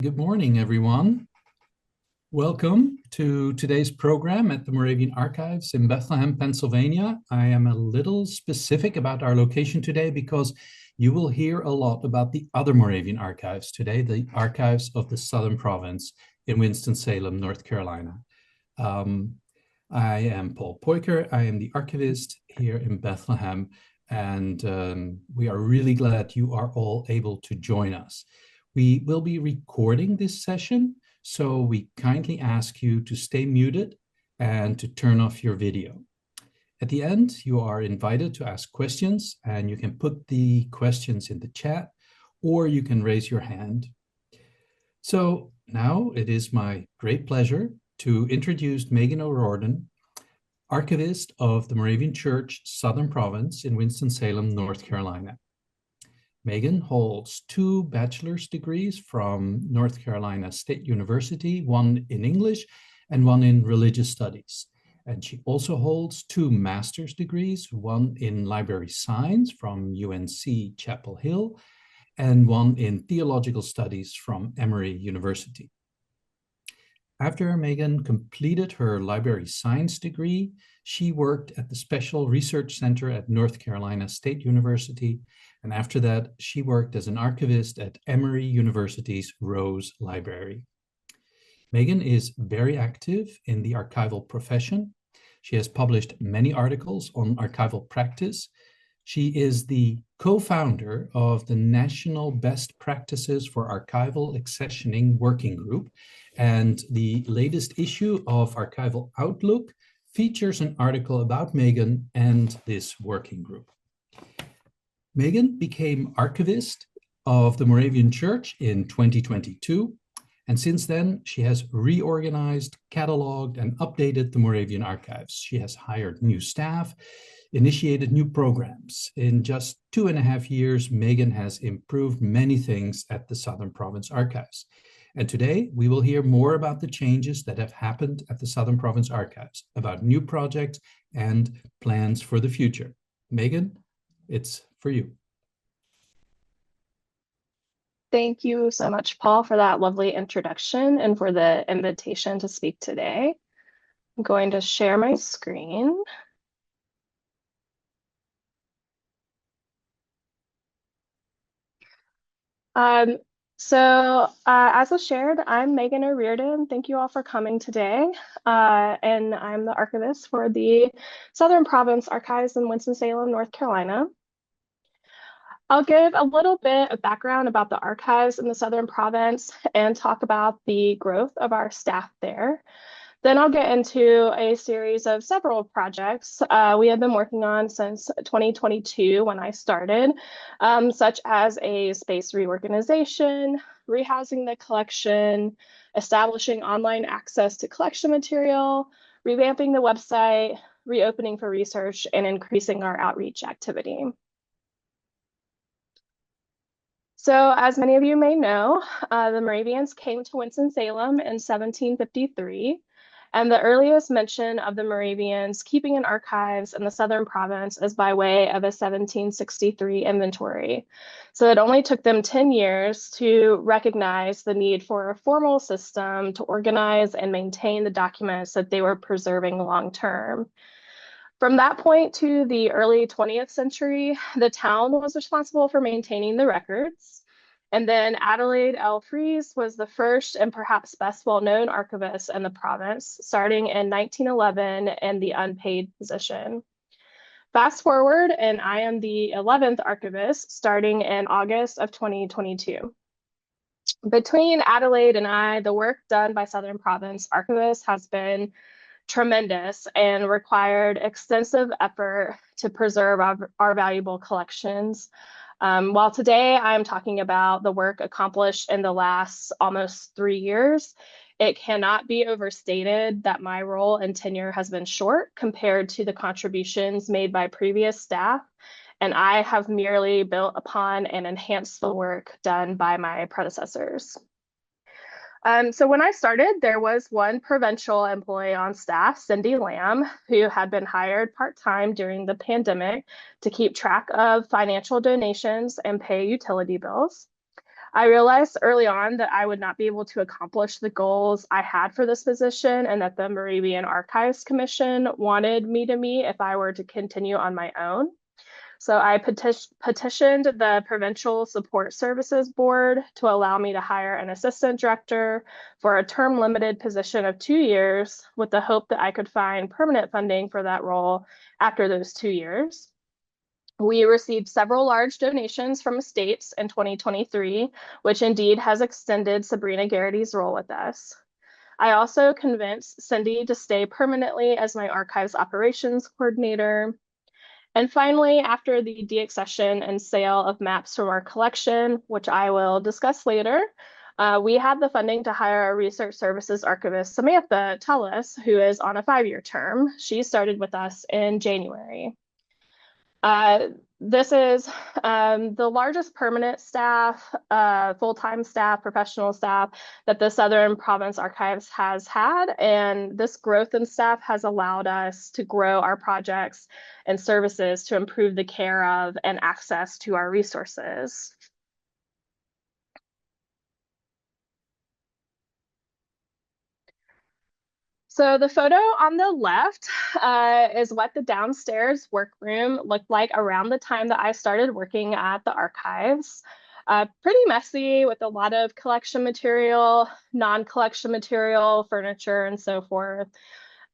Good morning, everyone. Welcome to today's program at the Moravian Archives in Bethlehem, Pennsylvania. I am a little specific about our location today because you will hear a lot about the other Moravian archives today, the archives of the Southern Province in Winston-Salem, North Carolina. I am Paul Poyker. I am the archivist here in Bethlehem, and we are really glad you are all able to join us. We will be recording this session, so we kindly ask you to stay muted and to turn off your video. At the end, you are invited to ask questions, and you can put the questions in the chat, or you can raise your hand. So now it is my great pleasure to introduce Meaghan O'Riordan, archivist of the Moravian Church, Southern Province in Winston-Salem, North Carolina. Meaghan holds 2 bachelor's degrees from North Carolina State University, one in English and one in religious studies. And she also holds 2 master's degrees, one in library science from UNC Chapel Hill, and one in theological studies from Emory University. After Meaghan completed her library science degree, she worked at the Special Research Center at North Carolina State University. And after that, she worked as an archivist at Emory University's Rose Library. Meaghan is very active in the archival profession. She has published many articles on archival practice. She is the co-founder of the National Best Practices for Archival Accessioning Working Group, and the latest issue of Archival Outlook features an article about Meaghan and this working group. Meaghan became archivist of the Moravian Church in 2022, and since then she has reorganized, cataloged, and updated the Moravian Archives. She has hired new staff, initiated new programs. In just 2.5 years, Meaghan has improved many things at the Southern Province Archives. And today we will hear more about the changes that have happened at the Southern Province Archives, about new projects and plans for the future. Meaghan, it's for you. Thank you so much, Paul, for that lovely introduction and for the invitation to speak today. I'm going to share my screen. As was shared, I'm Meaghan O'Riordan. Thank you all for coming today. And I'm the archivist for the Southern Province Archives in Winston-Salem, North Carolina. I'll give a little bit of background about the archives in the Southern Province and talk about the growth of our staff there. Then I'll get into a series of several projects we have been working on since 2022 when I started, such as a space reorganization, rehousing the collection, establishing online access to collection material, revamping the website, reopening for research, and increasing our outreach activity. So as many of you may know, the Moravians came to Winston-Salem in 1753. And the earliest mention of the Moravians keeping in archives in the Southern Province is by way of a 1763 inventory. So it only took them 10 years to recognize the need for a formal system to organize and maintain the documents that they were preserving long-term. From that point to the early 20th century, the town was responsible for maintaining the records. And then Adelaide L. Fries was the first and perhaps best well-known archivist in the province, starting in 1911 in the unpaid position. Fast forward, and I am the 11th archivist, starting in August of 2022. Between Adelaide and I, the work done by Southern Province archivists has been tremendous and required extensive effort to preserve our valuable collections. While today I'm talking about the work accomplished in the last almost 3 years, it cannot be overstated that my role and tenure has been short compared to the contributions made by previous staff, and I have merely built upon and enhanced the work done by my predecessors. So when I started, there was one provincial employee on staff, Cindy Lamb, who had been hired part-time during the pandemic to keep track of financial donations and pay utility bills. I realized early on that I would not be able to accomplish the goals I had for this position and that the Moravian Archives Commission wanted me to meet if I were to continue on my own. So I petitioned the Provincial Support Services Board to allow me to hire an assistant director for a term limited position of 2 years with the hope that I could find permanent funding for that role after those 2 years. We received several large donations from estates in 2023, which indeed has extended Sabrina Garrity's role with us. I also convinced Cindy to stay permanently as my archives operations coordinator. And finally, after the deaccession and sale of maps from our collection, which I will discuss later, we had the funding to hire a research services archivist, Samantha Tullis, who is on a 5-year term. She started with us in January. This is the largest permanent staff, full-time staff, professional staff that the Southern Province Archives has had. And this growth in staff has allowed us to grow our projects and services to improve the care of and access to our resources. So the photo on the left is what the downstairs workroom looked like around the time that I started working at the archives. Pretty messy with a lot of collection material, non-collection material, furniture, and so forth.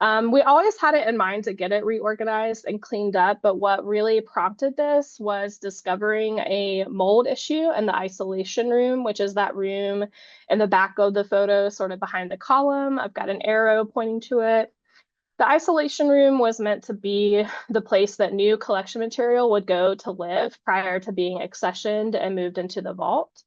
We always had it in mind to get it reorganized and cleaned up, but what really prompted this was discovering a mold issue in the isolation room, which is that room in the back of the photo, sort of behind the column. I've got an arrow pointing to it. The isolation room was meant to be the place that new collection material would go to live prior to being accessioned and moved into the vault.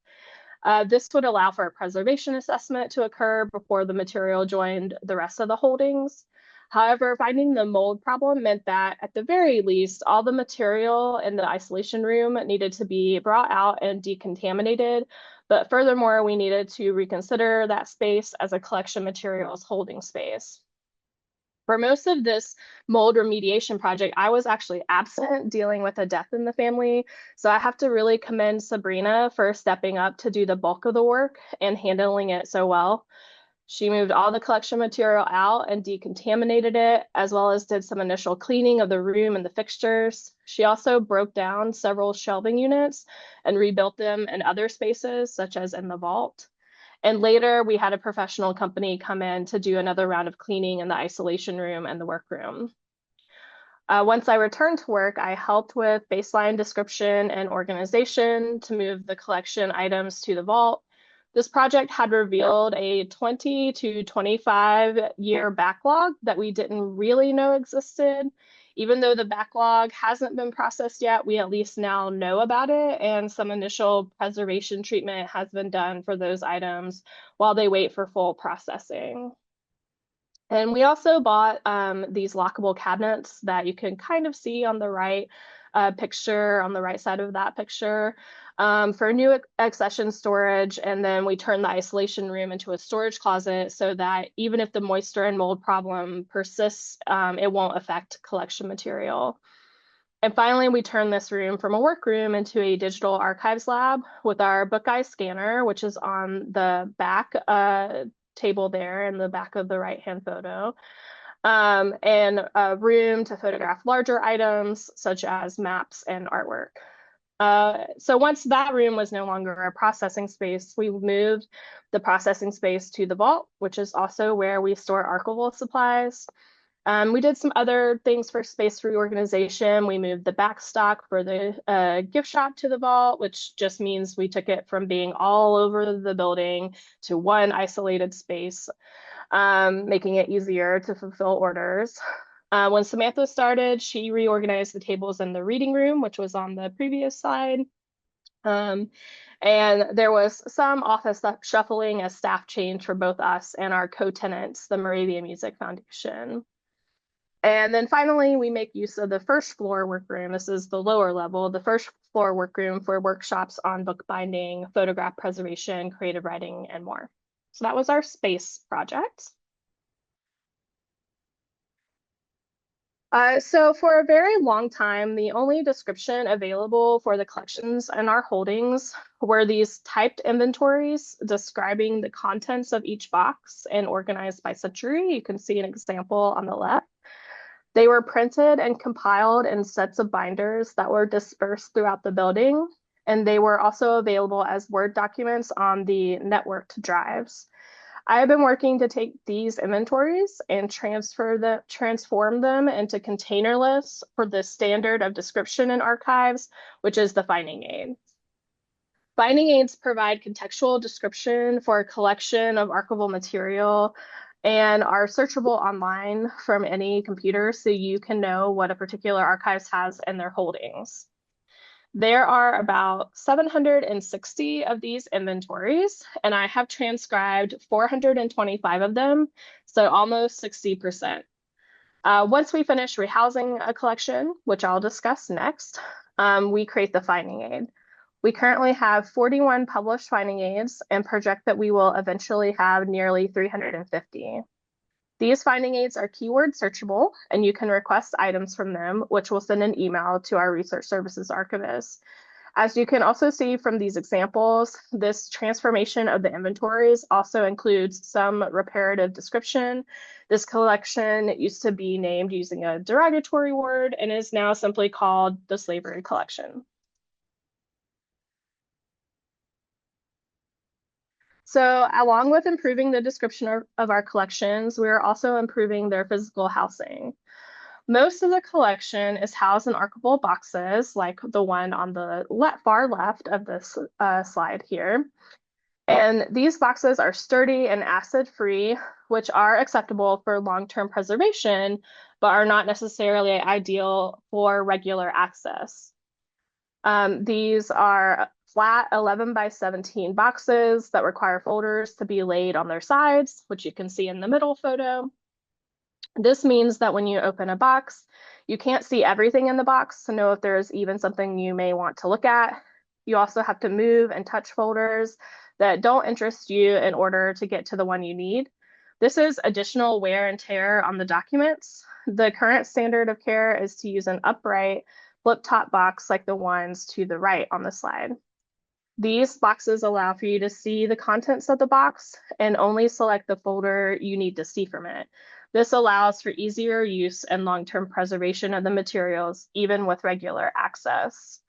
This would allow for a preservation assessment to occur before the material joined the rest of the holdings. However, finding the mold problem meant that at the very least, all the material in the isolation room needed to be brought out and decontaminated. But furthermore, we needed to reconsider that space as a collection materials holding space. For most of this mold remediation project, I was actually absent dealing with a death in the family. So I have to really commend Sabrina for stepping up to do the bulk of the work and handling it so well. She moved all the collection material out and decontaminated it, as well as did some initial cleaning of the room and the fixtures. She also broke down several shelving units and rebuilt them in other spaces, such as in the vault. And later, we had a professional company come in to do another round of cleaning in the isolation room and the workroom. Once I returned to work, I helped with baseline description and organization to move the collection items to the vault. This project had revealed a 20 to 25 year backlog that we didn't really know existed. Even though the backlog hasn't been processed yet, we at least now know about it, and some initial preservation treatment has been done for those items while they wait for full processing. And we also bought these lockable cabinets that you can kind of see on the right picture, on the right side of that picture, for new accession storage. And then we turned the isolation room into a storage closet so that even if the moisture and mold problem persists, it won't affect collection material. And finally, we turned this room from a workroom into a digital archives lab with our Bookeye scanner, which is on the back table there in the back of the right-hand photo, and a room to photograph larger items such as maps and artwork. So once that room was no longer a processing space, we moved the processing space to the vault, which is also where we store archival supplies. We did some other things for space reorganization. We moved the backstock for the gift shop to the vault, which just means we took it from being all over the building to one isolated space, making it easier to fulfill orders. When Samantha started, she reorganized the tables in the reading room, which was on the previous slide. And there was some office shuffling as staff changed for both us and our co-tenants, the Moravian Music Foundation. And then finally, we make use of the first floor workroom. This is the lower level, the first floor workroom for workshops on bookbinding, photograph preservation, creative writing, and more. So that was our space project. So for a very long time, the only description available for the collections and our holdings were these typed inventories describing the contents of each box and organized by century. You can see an example on the left. They were printed and compiled in sets of binders that were dispersed throughout the building, and they were also available as Word documents on the networked drives. I have been working to take these inventories and transform them into container lists for the standard of description in archives, which is the finding aid. Finding aids provide contextual description for a collection of archival material and are searchable online from any computer so you can know what a particular archives has in their holdings. There are about 760 of these inventories, and I have transcribed 425 of them, so almost 60%. Once we finish rehousing a collection, which I'll discuss next, we create the finding aid. We currently have 41 published finding aids and project that we will eventually have nearly 350. These finding aids are keyword searchable, and you can request items from them, which will send an email to our research services archivist. As you can also see from these examples, this transformation of the inventories also includes some reparative description. This collection used to be named using a derogatory word and is now simply called the slavery collection. So along with improving the description of our collections, we are also improving their physical housing. Most of the collection is housed in archival boxes, like the one on the far left of this slide here. And these boxes are sturdy and acid-free, which are acceptable for long-term preservation, but are not necessarily ideal for regular access. These are flat 11 by 17 boxes that require folders to be laid on their sides, which you can see in the middle photo. This means that when you open a box, you can't see everything in the box to know if there's even something you may want to look at. You also have to move and touch folders that don't interest you in order to get to the one you need. This is additional wear and tear on the documents. The current standard of care is to use an upright flip-top box like the ones to the right on the slide. These boxes allow for you to see the contents of the box and only select the folder you need to see from it. This allows for easier use and long-term preservation of the materials, even with regular access.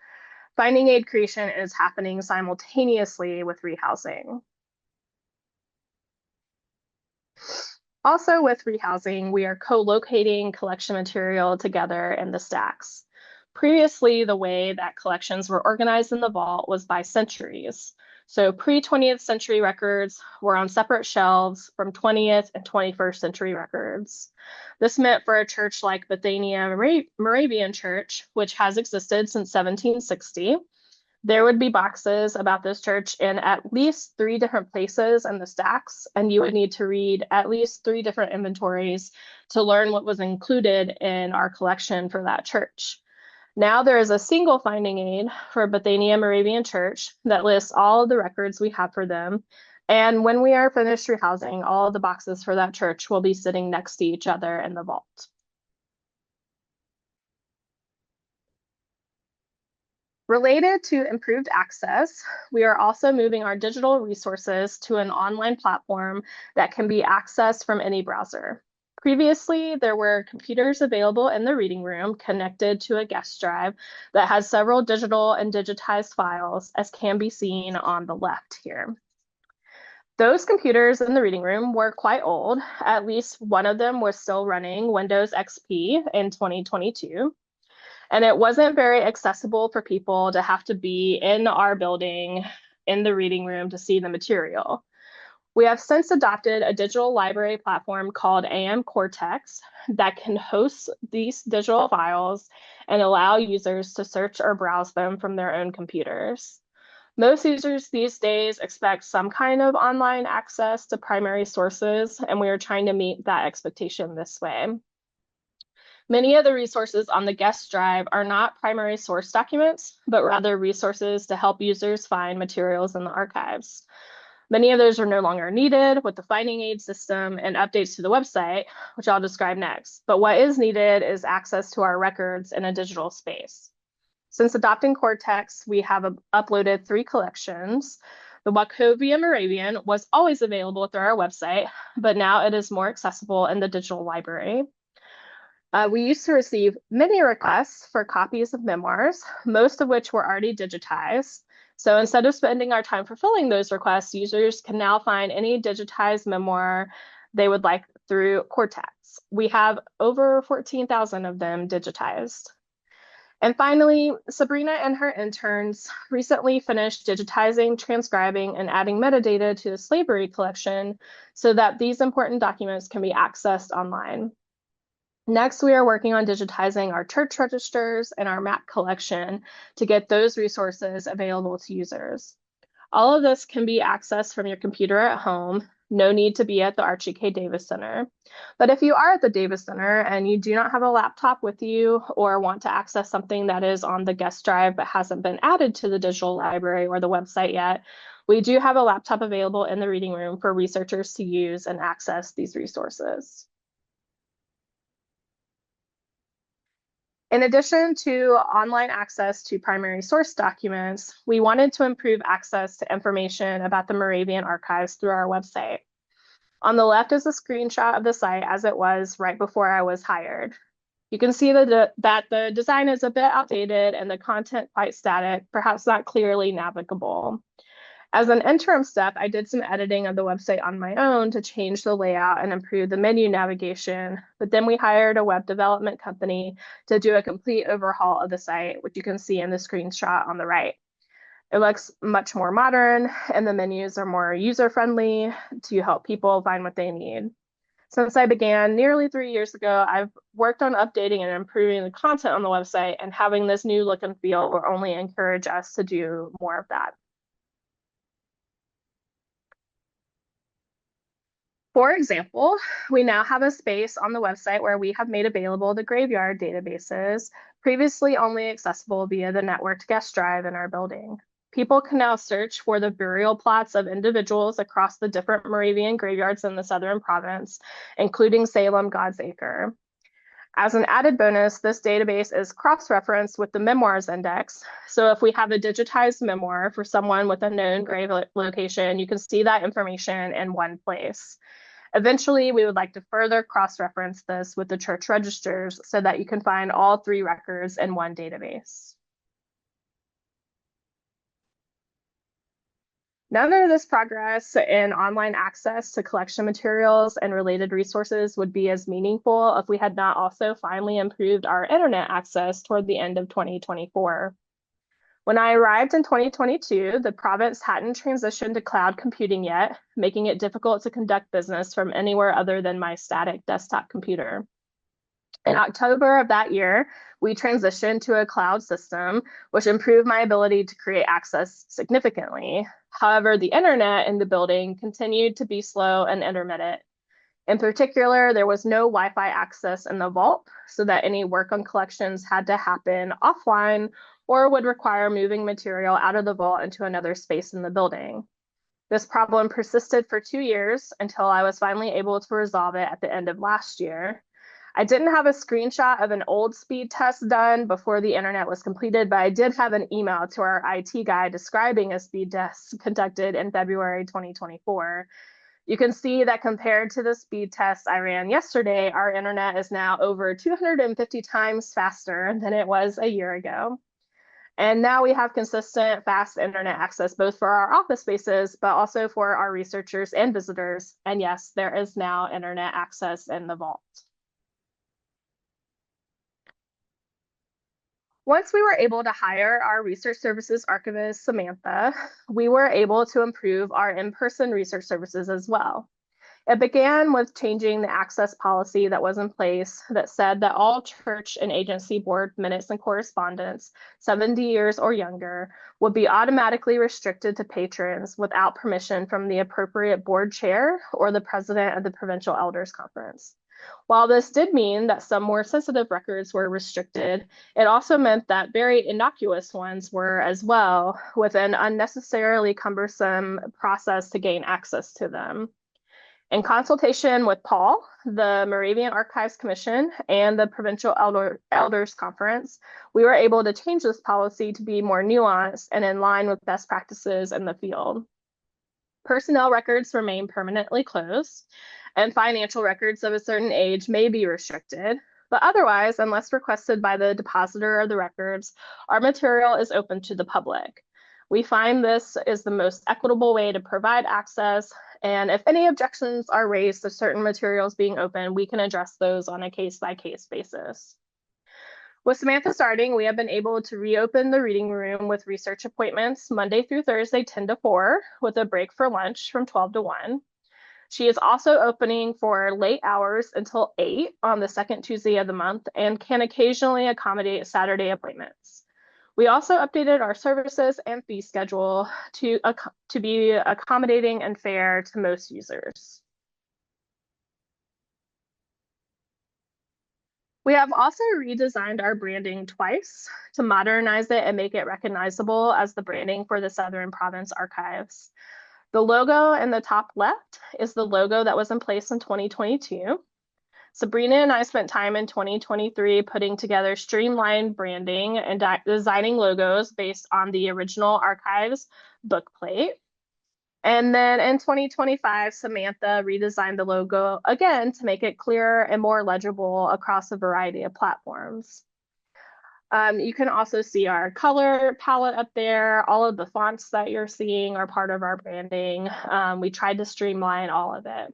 Finding aid creation is happening simultaneously with rehousing. Also with rehousing, we are co-locating collection material together in the stacks. Previously, the way that collections were organized in the vault was by centuries. So pre-20th century records were on separate shelves from 20th and 21st century records. This meant for a church like Bethania Moravian Church, which has existed since 1760, there would be boxes about this church in at least 3 different places in the stacks, and you would need to read at least 3 different inventories to learn what was included in our collection for that church. Now there is a single finding aid for Bethania Moravian Church that lists all of the records we have for them. And when we are finished rehousing, all of the boxes for that church will be sitting next to each other in the vault. Related to improved access, we are also moving our digital resources to an online platform that can be accessed from any browser. Previously, there were computers available in the reading room connected to a guest drive that has several digital and digitized files, as can be seen on the left here. Those computers in the reading room were quite old. At least one of them was still running Windows XP in 2022. And it wasn't very accessible for people to have to be in our building in the reading room to see the material. We have since adopted a digital library platform called AM Cortex that can host these digital files and allow users to search or browse them from their own computers. Most users these days expect some kind of online access to primary sources, and we are trying to meet that expectation this way. Many of the resources on the guest drive are not primary source documents, but rather resources to help users find materials in the archives. Many of those are no longer needed with the finding aid system and updates to the website, which I'll describe next. But what is needed is access to our records in a digital space. Since adopting Cortex, we have uploaded 3 collections. The Wachovia Moravian was always available through our website, but now it is more accessible in the digital library. We used to receive many requests for copies of memoirs, most of which were already digitized. So instead of spending our time fulfilling those requests, users can now find any digitized memoir they would like through Cortex. We have over 14,000 of them digitized. And finally, Sabrina and her interns recently finished digitizing, transcribing, and adding metadata to the slavery collection so that these important documents can be accessed online. Next, we are working on digitizing our church registers and our map collection to get those resources available to users. All of this can be accessed from your computer at home. No need to be at the Archie K. Davis Center. But if you are at the Davis Center and you do not have a laptop with you or want to access something that is on the guest drive but hasn't been added to the digital library or the website yet, we do have a laptop available in the reading room for researchers to use and access these resources. In addition to online access to primary source documents, we wanted to improve access to information about the Moravian Archives through our website. On the left is a screenshot of the site as it was right before I was hired. You can see that the design is a bit outdated and the content quite static, perhaps not clearly navigable. As an interim step, I did some editing of the website on my own to change the layout and improve the menu navigation, but then we hired a web development company to do a complete overhaul of the site, which you can see in the screenshot on the right. It looks much more modern and the menus are more user-friendly to help people find what they need. Since I began nearly 3 years ago, I've worked on updating and improving the content on the website, and having this new look and feel will only encourage us to do more of that. For example, we now have a space on the website where we have made available the graveyard databases, previously only accessible via the networked guest drive in our building. People can now search for the burial plots of individuals across the different Moravian graveyards in the Southern Province, including Salem God's Acre. As an added bonus, this database is cross-referenced with the Memoirs Index. So if we have a digitized memoir for someone with a known grave location, you can see that information in one place. Eventually, we would like to further cross-reference this with the church registers so that you can find all 3 records in one database. None of this progress in online access to collection materials and related resources would be as meaningful if we had not also finally improved our internet access toward the end of 2024. When I arrived in 2022, the province hadn't transitioned to cloud computing yet, making it difficult to conduct business from anywhere other than my static desktop computer. In October of that year, we transitioned to a cloud system, which improved my ability to create access significantly. However, the internet in the building continued to be slow and intermittent. In particular, there was no Wi-Fi access in the vault, so that any work on collections had to happen offline or would require moving material out of the vault into another space in the building. This problem persisted for 2 years until I was finally able to resolve it at the end of last year. I didn't have a screenshot of an old speed test done before the internet was completed, but I did have an email to our IT guy describing a speed test conducted in February 2024. You can see that compared to the speed test I ran yesterday, our internet is now over 250 times faster than it was a year ago. And now we have consistent, fast internet access, both for our office spaces, but also for our researchers and visitors. And yes, there is now internet access in the vault. Once we were able to hire our research services archivist, Samantha, we were able to improve our in-person research services as well. It began with changing the access policy that was in place that said that all church and agency board minutes and correspondence 70 years or younger would be automatically restricted to patrons without permission from the appropriate board chair or the president of the Provincial Elders Conference. While this did mean that some more sensitive records were restricted, it also meant that very innocuous ones were as well, with an unnecessarily cumbersome process to gain access to them. In consultation with Paul, the Moravian Archives Commission, and the Provincial Elders Conference, we were able to change this policy to be more nuanced and in line with best practices in the field. Personnel records remain permanently closed, and financial records of a certain age may be restricted, but otherwise, unless requested by the depositor of the records, our material is open to the public. We find this is the most equitable way to provide access, and if any objections are raised to certain materials being open, we can address those on a case-by-case basis. With Samantha starting, we have been able to reopen the reading room with research appointments Monday through Thursday, 10 to 4, with a break for lunch from 12 to 1. She is also opening for late hours until 8 on the second Tuesday of the month and can occasionally accommodate Saturday appointments. We also updated our services and fee schedule to be accommodating and fair to most users. We have also redesigned our branding twice to modernize it and make it recognizable as the branding for the Southern Province Archives. The logo in the top left is the logo that was in place in 2022. Sabrina and I spent time in 2023 putting together streamlined branding and designing logos based on the original archives bookplate. And then in 2025, Samantha redesigned the logo again to make it clearer and more legible across a variety of platforms. You can also see our color palette up there. All of the fonts that you're seeing are part of our branding. We tried to streamline all of it.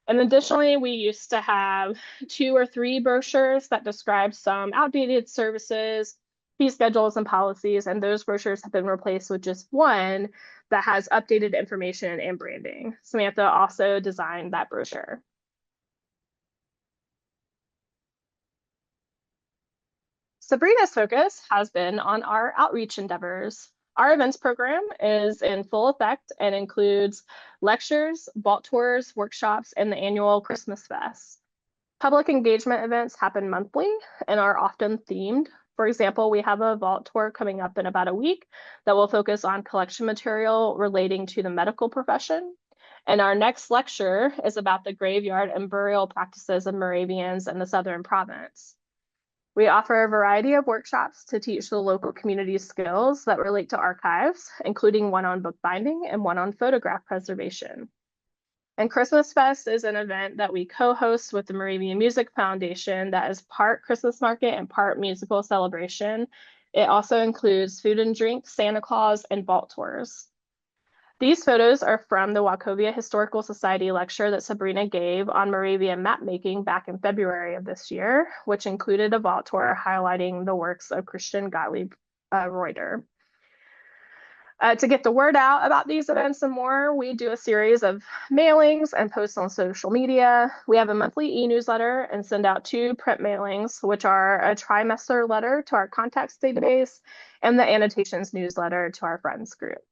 And additionally, we used to have 2 or 3 brochures that describe some outdated services, fee schedules, and policies, and those brochures have been replaced with just one that has updated information and branding. Samantha also designed that brochure. Sabrina's focus has been on our outreach endeavors. Our events program is in full effect and includes lectures, vault tours, workshops, and the annual Christmas Fest. Public engagement events happen monthly and are often themed. For example, we have a vault tour coming up in about a week that will focus on collection material relating to the medical profession. And our next lecture is about the graveyard and burial practices of Moravians in the Southern Province. We offer a variety of workshops to teach the local community skills that relate to archives, including one on bookbinding and one on photograph preservation. And Christmas Fest is an event that we co-host with the Moravian Music Foundation that is part Christmas market and part musical celebration. It also includes food and drink, Santa Claus, and vault tours. These photos are from the Wachovia Historical Society lecture that Sabrina gave on Moravian mapmaking back in February of this year, which included a vault tour highlighting the works of Christian Gottlieb Reuter. To get the word out about these events and more, we do a series of mailings and posts on social media. We have a monthly e-newsletter and send out 2 print mailings, which are a trimester letter to our contacts database and the annotations newsletter to our friends group.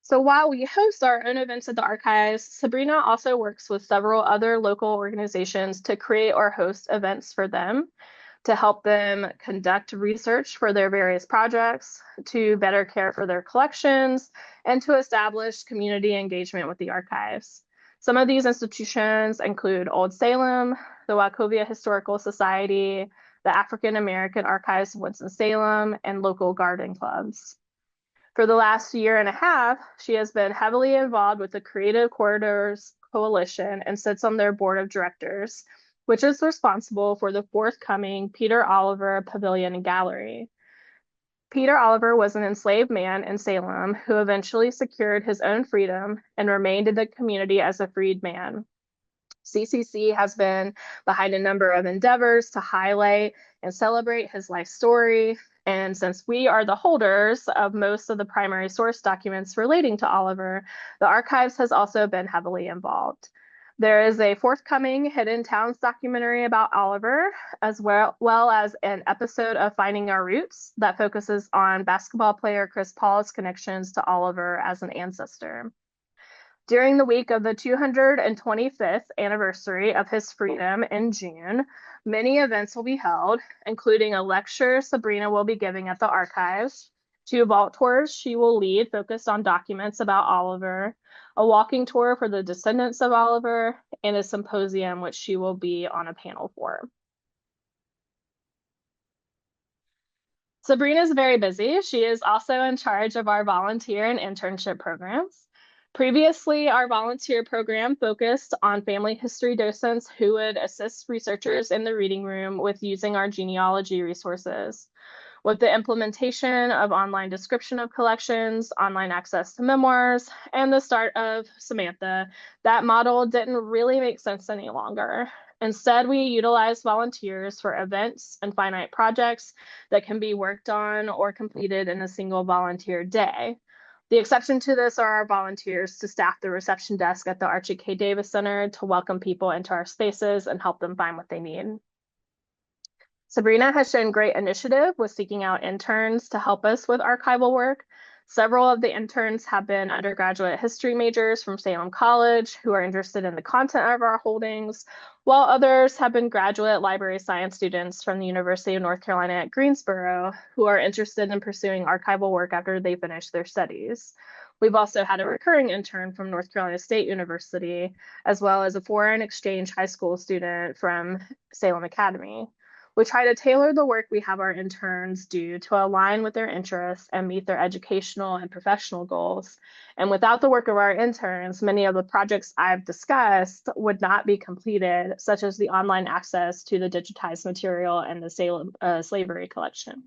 So while we host our own events at the archives, Sabrina also works with several other local organizations to create or host events for them, to help them conduct research for their various projects, to better care for their collections, and to establish community engagement with the archives. Some of these institutions include Old Salem, the Wachovia Historical Society, the African American Archives of Winston-Salem, and local garden clubs. For the last year and a half, she has been heavily involved with the Creative Corridors Coalition and sits on their board of directors, which is responsible for the forthcoming Peter Oliver Pavilion and Gallery. Peter Oliver was an enslaved man in Salem who eventually secured his own freedom and remained in the community as a freed man. CCC has been behind a number of endeavors to highlight and celebrate his life story. And since we are the holders of most of the primary source documents relating to Oliver, the archives has also been heavily involved. There is a forthcoming Hidden Towns documentary about Oliver, as well as an episode of Finding Our Roots that focuses on basketball player Chris Paul's connections to Oliver as an ancestor. During the week of the 225th anniversary of his freedom in June, many events will be held, including a lecture Sabrina will be giving at the archives, 2 vault tours she will lead focused on documents about Oliver, a walking tour for the descendants of Oliver, and a symposium which she will be on a panel for. Sabrina is very busy. She is also in charge of our volunteer and internship programs. Previously, our volunteer program focused on family history docents who would assist researchers in the reading room with using our genealogy resources. With the implementation of online description of collections, online access to memoirs, and the start of Samantha, that model didn't really make sense any longer. Instead, we utilize volunteers for events and finite projects that can be worked on or completed in a single volunteer day. The exception to this are our volunteers to staff the reception desk at the Archie K. Davis Center to welcome people into our spaces and help them find what they need. Sabrina has shown great initiative with seeking out interns to help us with archival work. Several of the interns have been undergraduate history majors from Salem College who are interested in the content of our holdings, while others have been graduate library science students from the University of North Carolina at Greensboro who are interested in pursuing archival work after they finish their studies. We've also had a recurring intern from North Carolina State University, as well as a foreign exchange high school student from Salem Academy. We try to tailor the work we have our interns do to align with their interests and meet their educational and professional goals. And without the work of our interns, many of the projects I've discussed would not be completed, such as the online access to the digitized material and the Salem slavery collection.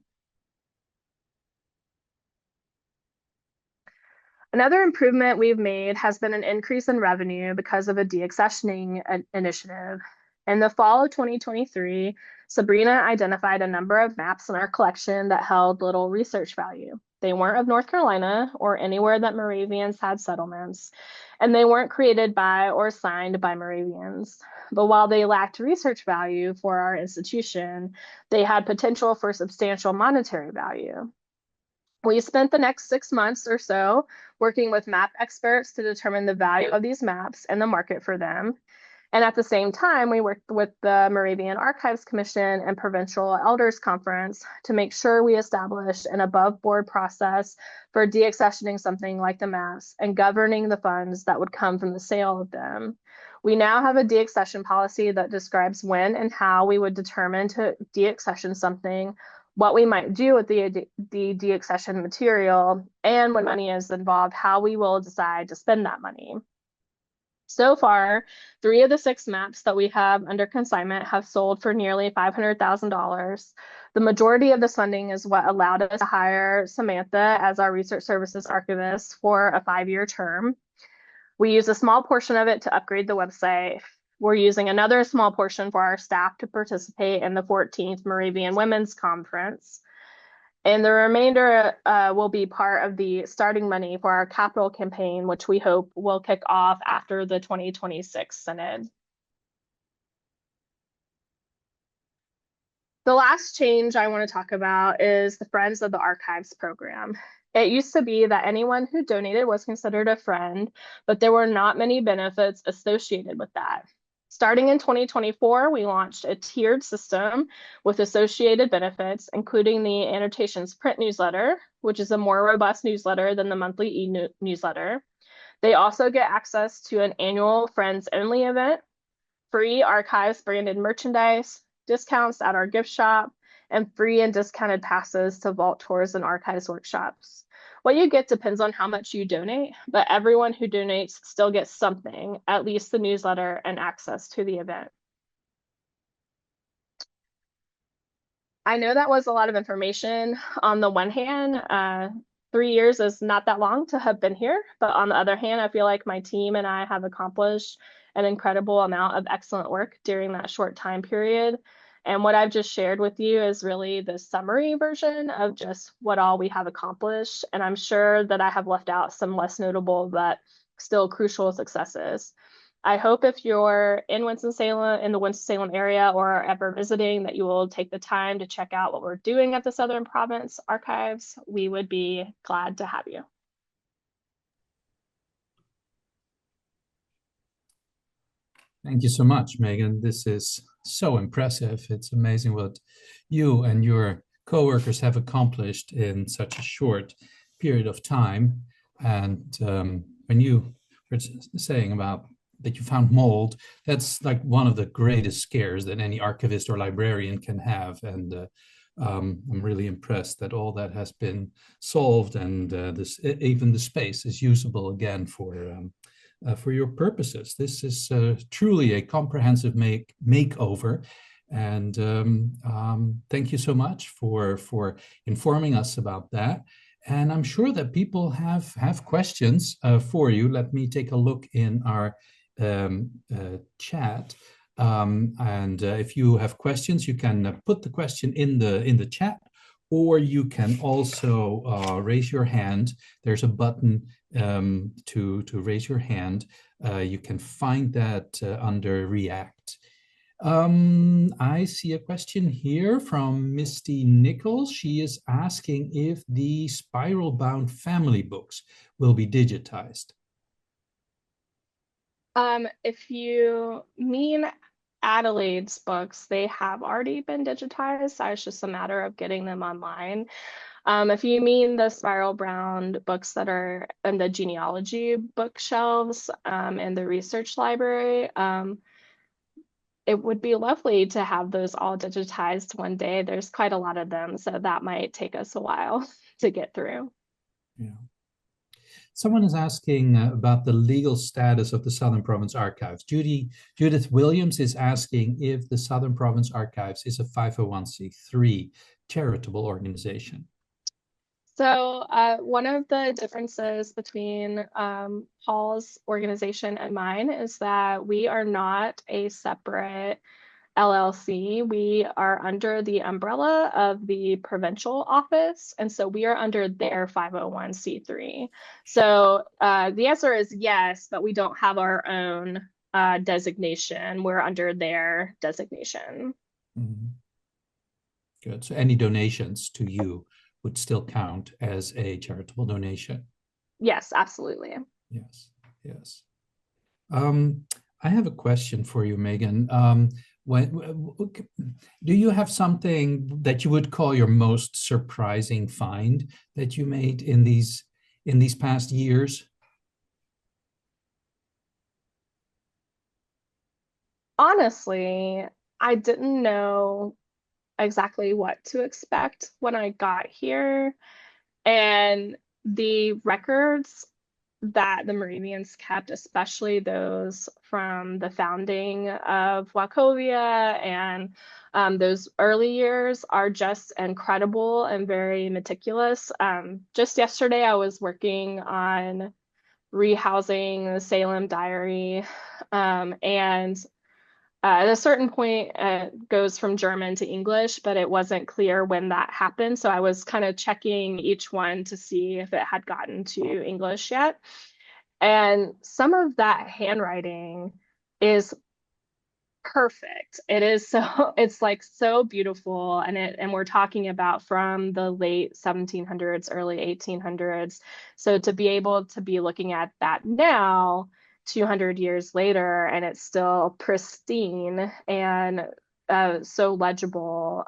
Another improvement we've made has been an increase in revenue because of a deaccessioning initiative. In the fall of 2023, Sabrina identified a number of maps in our collection that held little research value. They weren't of North Carolina or anywhere that Moravians had settlements, and they weren't created by or signed by Moravians. But while they lacked research value for our institution, they had potential for substantial monetary value. We spent the next 6 months or so working with map experts to determine the value of these maps and the market for them. And at the same time, we worked with the Moravian Archives Commission and Provincial Elders Conference to make sure we established an above-board process for deaccessioning something like the maps and governing the funds that would come from the sale of them. We now have a deaccession policy that describes when and how we would determine to deaccession something, what we might do with the deaccession material, and when money is involved, how we will decide to spend that money. So far, 3 of the 6 maps that we have under consignment have sold for nearly $500,000. The majority of this funding is what allowed us to hire Samantha as our research services archivist for a 5-year term. We use a small portion of it to upgrade the website. We're using another small portion for our staff to participate in the 14th Moravian Women's Conference. And the remainder will be part of the starting money for our capital campaign, which we hope will kick off after the 2026 Synod. The last change I want to talk about is the Friends of the Archives program. It used to be that anyone who donated was considered a friend, but there were not many benefits associated with that. Starting in 2024, we launched a tiered system with associated benefits, including the Annotations print newsletter, which is a more robust newsletter than the monthly e-newsletter. They also get access to an annual Friends Only event, free archives branded merchandise, discounts at our gift shop, and free and discounted passes to vault tours and archives workshops. What you get depends on how much you donate, but everyone who donates still gets something, at least the newsletter and access to the event. I know that was a lot of information. On the one hand, 3 years is not that long to have been here, but on the other hand, I feel like my team and I have accomplished an incredible amount of excellent work during that short time period. And what I've just shared with you is really the summary version of just what all we have accomplished. And I'm sure that I have left out some less notable but still crucial successes. I hope if you're in Winston-Salem, in the Winston-Salem area, or ever visiting, that you will take the time to check out what we're doing at the Southern Province Archives. We would be glad to have you. Thank you so much, Meaghan. This is so impressive. It's amazing what you and your coworkers have accomplished in such a short period of time. And when you were saying about that you found mold, that's like one of the greatest scares that any archivist or librarian can have. And I'm really impressed that all that has been solved, and even the space is usable again for your purposes. This is truly a comprehensive makeover. And thank you so much for informing us about that. And I'm sure that people have questions for you. Let me take a look in our chat. And if you have questions, you can put the question in the chat, or you can also raise your hand. There's a button to raise your hand. You can find that under React. I see a question here from Misty Nichols. She is asking if the spiral bound family books will be digitized. If you mean Adelaide's books, they have already been digitized. So it's just a matter of getting them online. If you mean the spiral bound books that are in the genealogy bookshelves in the research library, it would be lovely to have those all digitized one day. There's quite a lot of them, so that might take us a while to get through. Yeah. Someone is asking about the legal status of the Southern Province Archives. Judith Williams is asking if the Southern Province Archives is a 501c3 charitable organization. So one of the differences between Paul's organization and mine is that we are not a separate LLC. We are under the umbrella of the provincial office, and so we are under their 501c3. So the answer is yes, but we don't have our own designation. We're under their designation. Mm-hmm. Good. So any donations to you would still count as a charitable donation. Yes, absolutely. Yes, yes. I have a question for you, Meaghan. Do you have something that you would call your most surprising find that you made in these past years? Honestly, I didn't know exactly what to expect when I got here. And the records that the Moravians kept, especially those from the founding of Wachovia and those early years, are just incredible and very meticulous. Just yesterday, I was working on rehousing the Salem Diary, and at a certain point, it goes from German to English, but it wasn't clear when that happened. So I was kind of checking each one to see if it had gotten to English yet. And some of that handwriting is perfect. It is so, it's like so beautiful. And we're talking about from the late 1700s, early 1800s. So to be able to be looking at that now, 200 years later, and it's still pristine and so legible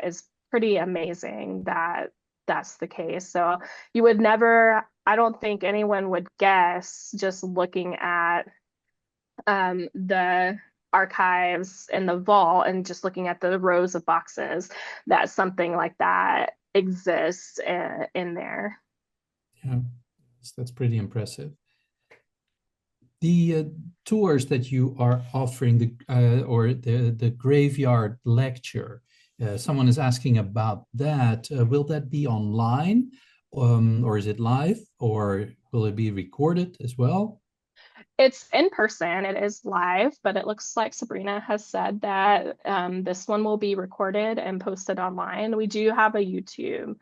is pretty amazing that that's the case. So you would never, I don't think anyone would guess just looking at the archives in the vault and just looking at the rows of boxes that something like that exists in there. Yeah, that's pretty impressive. The tours that you are offering, or the graveyard lecture, someone is asking about that. Will that be online, or is it live, or will it be recorded as well? It's in person, it is live, but it looks like Sabrina has said that this one will be recorded and posted online. We do have a YouTube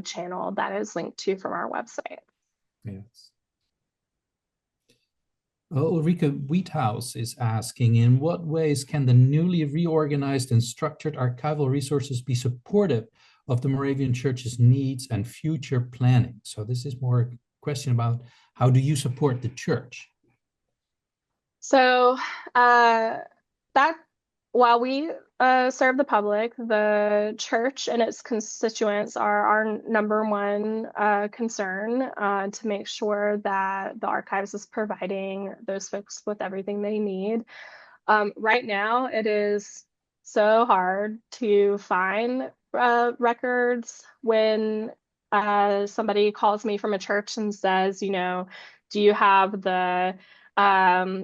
channel that is linked to from our website. Yes. Ulrika Wheathouse is asking, in what ways can the newly reorganized and structured archival resources be supportive of the Moravian Church's needs and future planning? So this is more a question about how do you support the church? So that while we serve the public, the church and its constituents are our number one concern to make sure that the archives is providing those folks with everything they need. Right now, it is so hard to find records when somebody calls me from a church and says, do you have the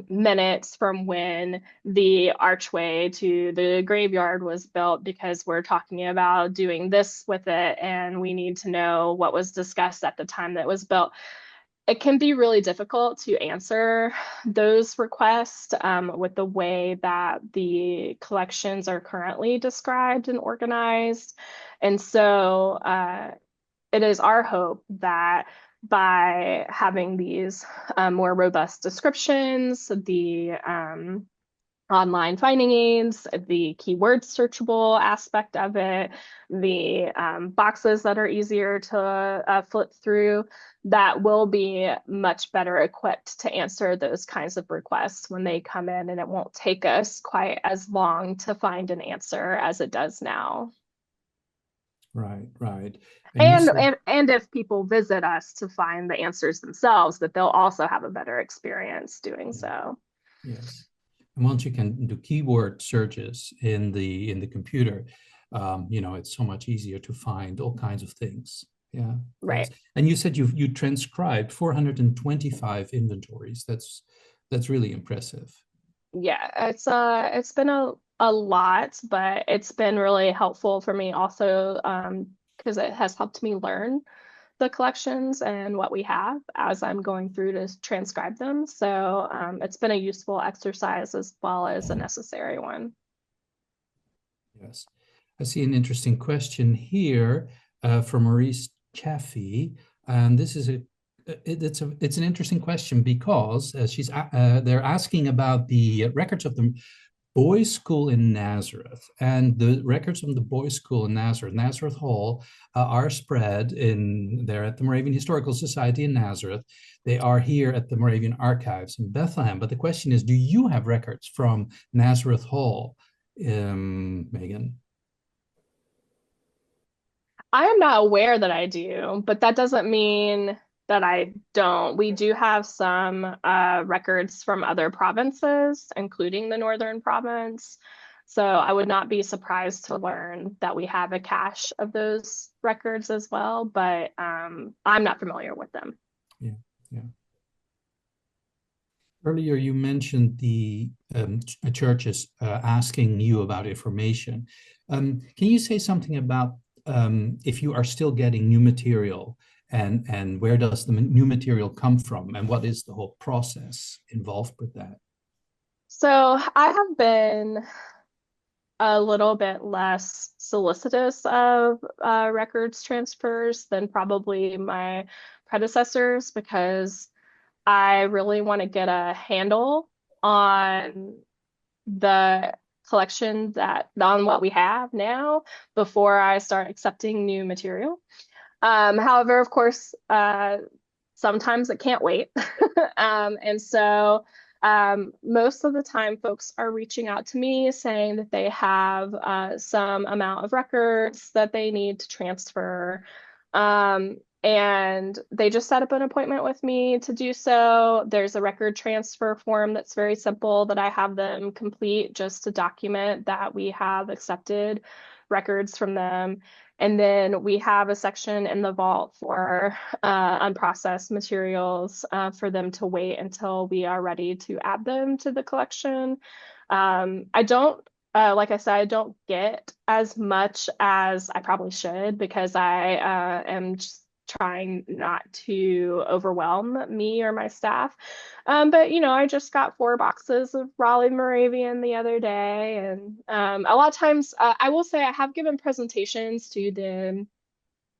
minutes from when the archway to the graveyard was built? Because we're talking about doing this with it, and we need to know what was discussed at the time that it was built. It can be really difficult to answer those requests with the way that the collections are currently described and organized. And so it is our hope that by having these more robust descriptions, the online finding aids, the keyword searchable aspect of it, the boxes that are easier to flip through, that will be much better equipped to answer those kinds of requests when they come in, and it won't take us quite as long to find an answer as it does now. Right, right. And you And, said, and and if people visit us to find the answers themselves, that they'll also have a better experience doing yeah, so. yes. And once you can do keyword searches in the computer, it's so much easier to find all kinds of things. Yeah, yes. Right. And you said you transcribed 425 inventories. That's really impressive. Yeah, it's been a lot, but it's been really helpful for me also because it has helped me learn the collections and what we have as I'm going through to transcribe them. So it's been a useful exercise as well as a necessary one. Yes. I see an interesting question here from Maurice Chaffee. And this is it's an interesting question because they're asking about the records of the boys' school in Nazareth, and the records from the boys' school in Nazareth Hall, are spread in there at the Moravian Historical Society in Nazareth. They are here at the Moravian Archives in Bethlehem. But the question is, do you have records from Nazareth Hall, Meaghan? I am not aware that I do, but that doesn't mean that I don't. We do have some records from other provinces, including the Northern Province. So I would not be surprised to learn that we have a cache of those records as well, but I'm not familiar with them. Yeah, yeah. Earlier, you mentioned the churches asking you about information. Can you say something about if you are still getting new material, and where does the new material come from, and what is the whole process involved with that? So I have been a little bit less solicitous of records transfers than probably my predecessors because I really want to get a handle on the collection that on what we have now before I start accepting new material. However, of course, sometimes it can't wait. And so most of the time, folks are reaching out to me saying that they have some amount of records that they need to transfer. And they just set up an appointment with me to do so. There's a record transfer form that's very simple that I have them complete just to document that we have accepted records from them. And then we have a section in the vault for unprocessed materials for them to wait until we are ready to add them to the collection. I don't, like I said, I don't get as much as I probably should because I am just trying not to overwhelm me or my staff. But I just got 4 boxes of Raleigh Moravian the other day, and a lot of times I will say I have given presentations to the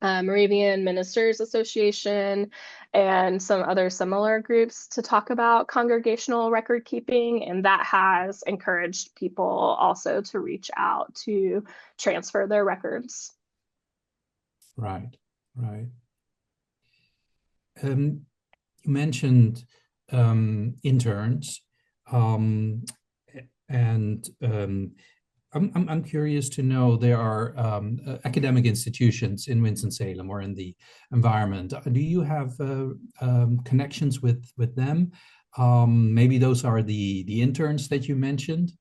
Moravian Ministers Association and some other similar groups to talk about congregational record keeping, and that has encouraged people also to reach out to transfer their records. Right, right. You mentioned interns. Um, and I'm curious to know, there are academic institutions in Winston-Salem or in the environment. Do you have connections with them? Maybe those are the interns that you mentioned.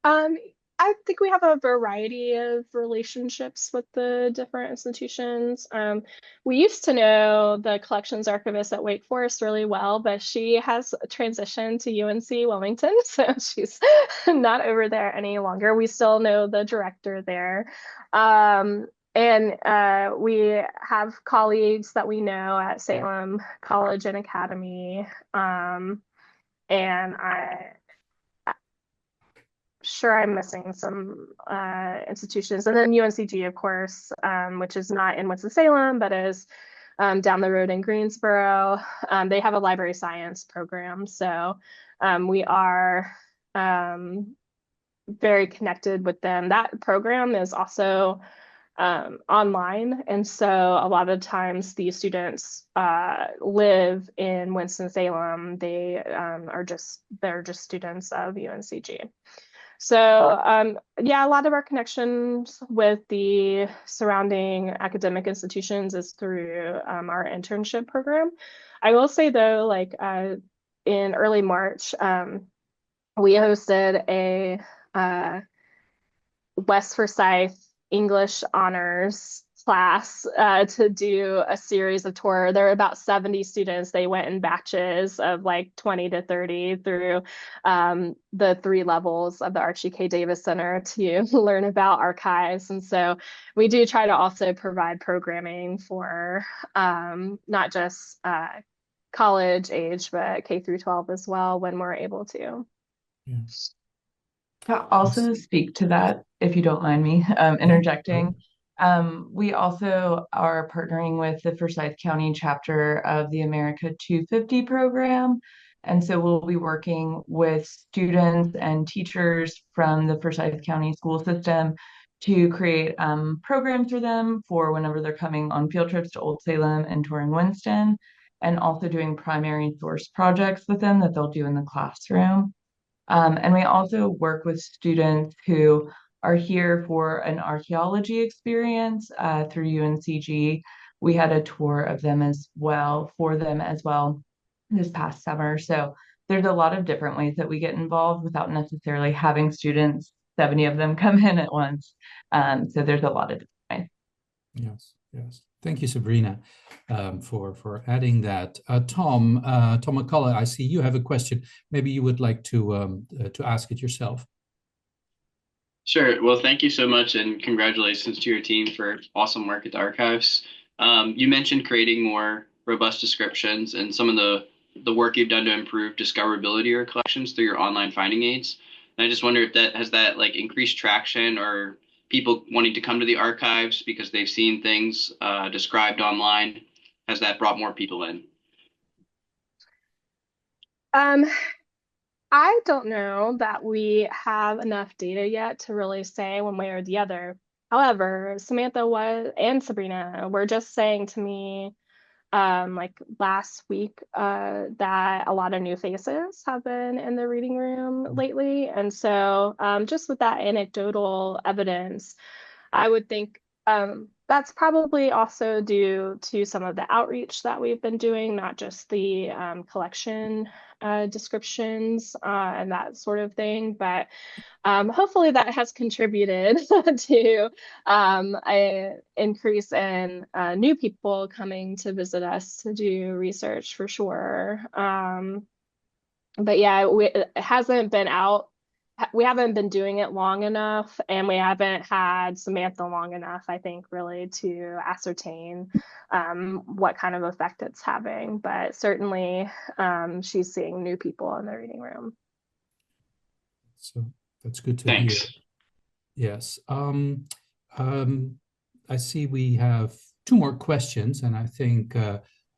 Um, I think we have a variety of relationships with the different institutions. We used to know the collections archivist at Wake Forest really well, but she has transitioned to UNC Wilmington, so she's not over there any longer. We still know the director there. And we have colleagues that we know at Salem College and Academy. And sure I'm missing some institutions. And then UNCG, of course, which is not in Winston-Salem, but is down the road in Greensboro. They have a library science program. So we are very connected with them. That program is also online. And so a lot of times these students live in Winston-Salem. They're just students of UNCG. So yeah, a lot of our connections with the surrounding academic institutions is through our internship program. I will say though, like in early March, we hosted a West Forsyth English honors class to do a series of tour. There were about 70 students. They went in batches of like 20 to 30 through the three levels of the Archie K. Davis Center to learn about archives. And so we do try to also provide programming for not just college age, but K through 12 as well when we're able to. Yeah. To also speak to that, if you don't mind me interjecting, we also are partnering with the Forsyth County chapter of the America 250 program. And so we'll be working with students and teachers from the Forsyth County school system to create programs for them for whenever they're coming on field trips to Old Salem and touring Winston, and also doing primary source projects with them that they'll do in the classroom. And we also work with students who are here for an archaeology experience through UNCG. We had a tour of them as well, for them as well, this past summer. So there's a lot of different ways that we get involved without necessarily having students, 70 of them, come in at once. So there's a lot of different ways. Yes, yes. Thank you, Sabrina, for adding that. Tom McCullough, I see you have a question. Maybe you would like to ask it yourself. Sure. Well, thank you so much, and congratulations to your team for awesome work at the archives. You mentioned creating more robust descriptions and some of the work you've done to improve discoverability of your collections through your online finding aids. And I just wonder if that has like increased traction, or people wanting to come to the archives because they've seen things described online. Has that brought more people in? I don't know that we have enough data yet to really say one way or the other. However, Samantha and Sabrina were just saying to me like last week that a lot of new faces have been in the reading room lately. And so just with that anecdotal evidence, I would think that's probably also due to some of the outreach that we've been doing, not just the collection descriptions and that sort of thing, but hopefully that has contributed to an increase in new people coming to visit us to do research for sure. But yeah, it hasn't been out. We haven't been doing it long enough, and we haven't had Samantha long enough, I think, really to ascertain what kind of effect it's having. But certainly, she's seeing new people in the reading room. So that's good to Thanks. hear. Yes. I see we have two more questions, and I think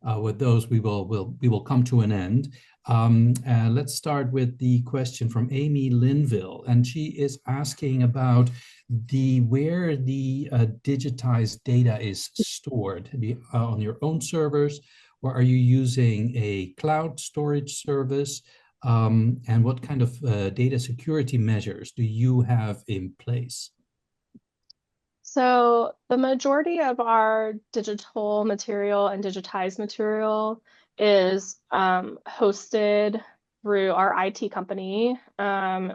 with those we will come to an end. Let's start with the question from Amy Linville, and she is asking about where the digitized data is stored, on your own servers, or are you using a cloud storage service? And what kind of data security measures do you have in place? So the majority of our digital material and digitized material is hosted through our IT company,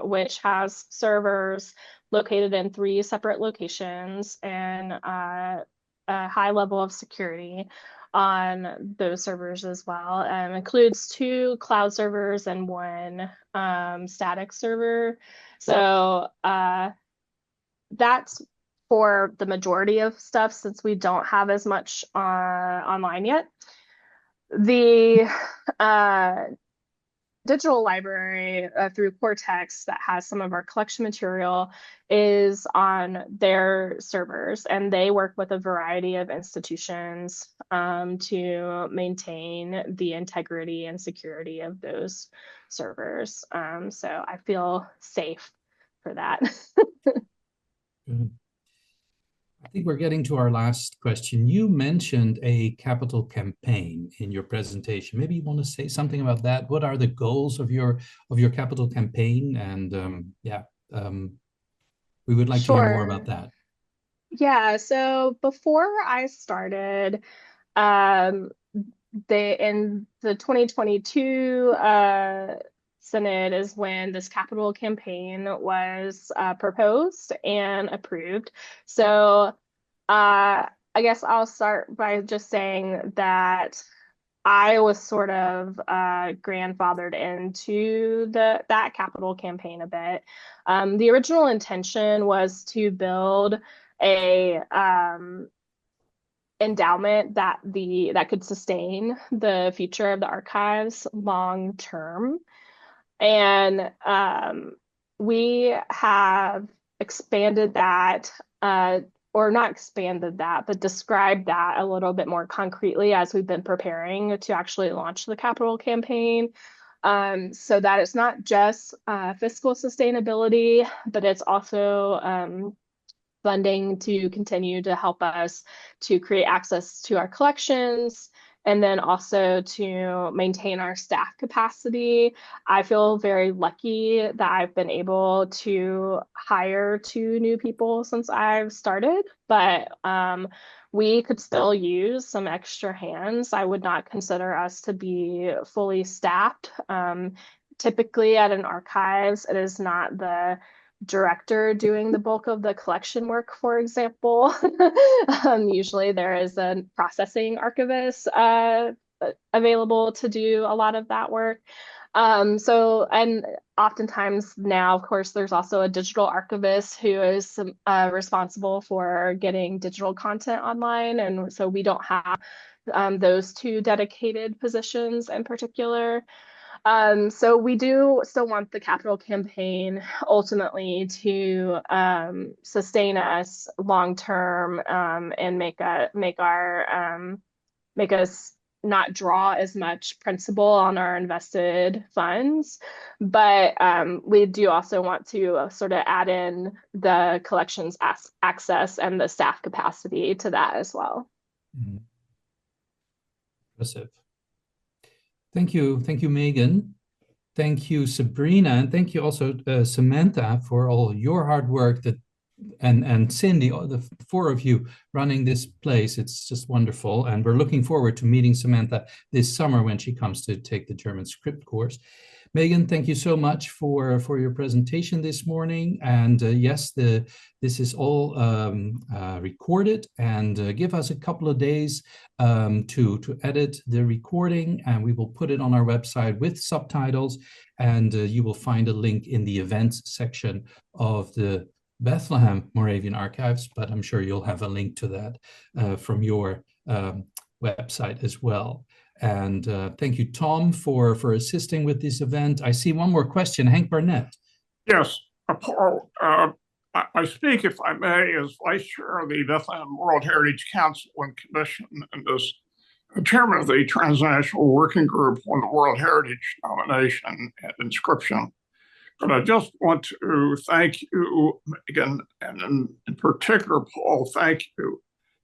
which has servers located in 3 separate locations and a high level of security on those servers as well. Includes 2 cloud servers and 1 static server. So that's for the majority of stuff, since we don't have as much online yet. The digital library through Cortex that has some of our collection material is on their servers, and they work with a variety of institutions to maintain the integrity and security of those servers. So I feel safe for that. Good. I think we're getting to our last question. You mentioned a capital campaign in your presentation. Maybe you want to say something about that. What are the goals of your capital campaign? And we would like to hear more about that. Yeah, so before I started, in the 2022 Synod is when this capital campaign was proposed and approved. So I guess I'll start by just saying that I was sort of grandfathered into that capital campaign a bit. The original intention was to build a endowment that could sustain the future of the archives long term. And we have expanded that, or not expanded that, but described that a little bit more concretely as we've been preparing to actually launch the capital campaign. So that it's not just fiscal sustainability, but it's also funding to continue to help us to create access to our collections, and then also to maintain our staff capacity. I feel very lucky that I've been able to hire 2 new people since I've started, but we could still use some extra hands. I would not consider us to be fully staffed. Typically at an archives, it is not the director doing the bulk of the collection work, for example. Usually there is a processing archivist available to do a lot of that work. And oftentimes now, of course, there's also a digital archivist who is responsible for getting digital content online. And so we don't have those 2 dedicated positions in particular. So we do still want the capital campaign ultimately to sustain us long term, and make us not draw as much principal on our invested funds. But we do also want to sort of add in the collections access and the staff capacity to that as well. Mm-hmm. Impressive. Thank you, Meaghan. Thank you, Sabrina, and thank you also, Samantha, for all your hard work and Cindy, all the 4 of you running this place. It's just wonderful, and we're looking forward to meeting Samantha this summer when she comes to take the German script course. Meaghan, thank you so much for your presentation this morning. And yes, this is all recorded, and give us a couple of days to edit the recording, and we will put it on our website with subtitles, and you will find a link in the events section of the Bethlehem Moravian Archives, but I'm sure you'll have a link to that from your website as well. And thank you, Tom, for assisting with this event. I see one more question, Hank Barnett. Yes, Paul, I speak, if I may, as Vice Chair of the Bethlehem World Heritage Council and Commission, and as Chairman of the Transnational Working Group on the World Heritage Nomination and Inscription. But I just want to thank you, Meaghan, and in particular, Paul, thank you,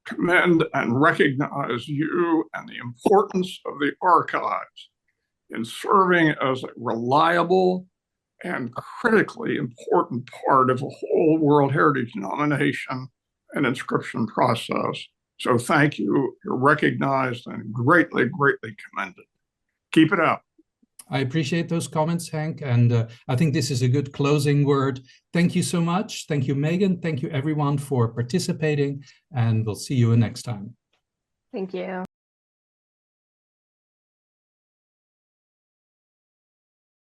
commend and recognize you and the importance of the archives in serving as a reliable and critically important part of the whole World Heritage nomination and inscription process. So thank you. You're recognized and greatly, greatly commended. Keep it up. I appreciate those comments, Hank, and I think this is a good closing word. Thank you so much. Thank you, Meaghan. Thank you, everyone, for participating, and we'll see you next time. Thank you.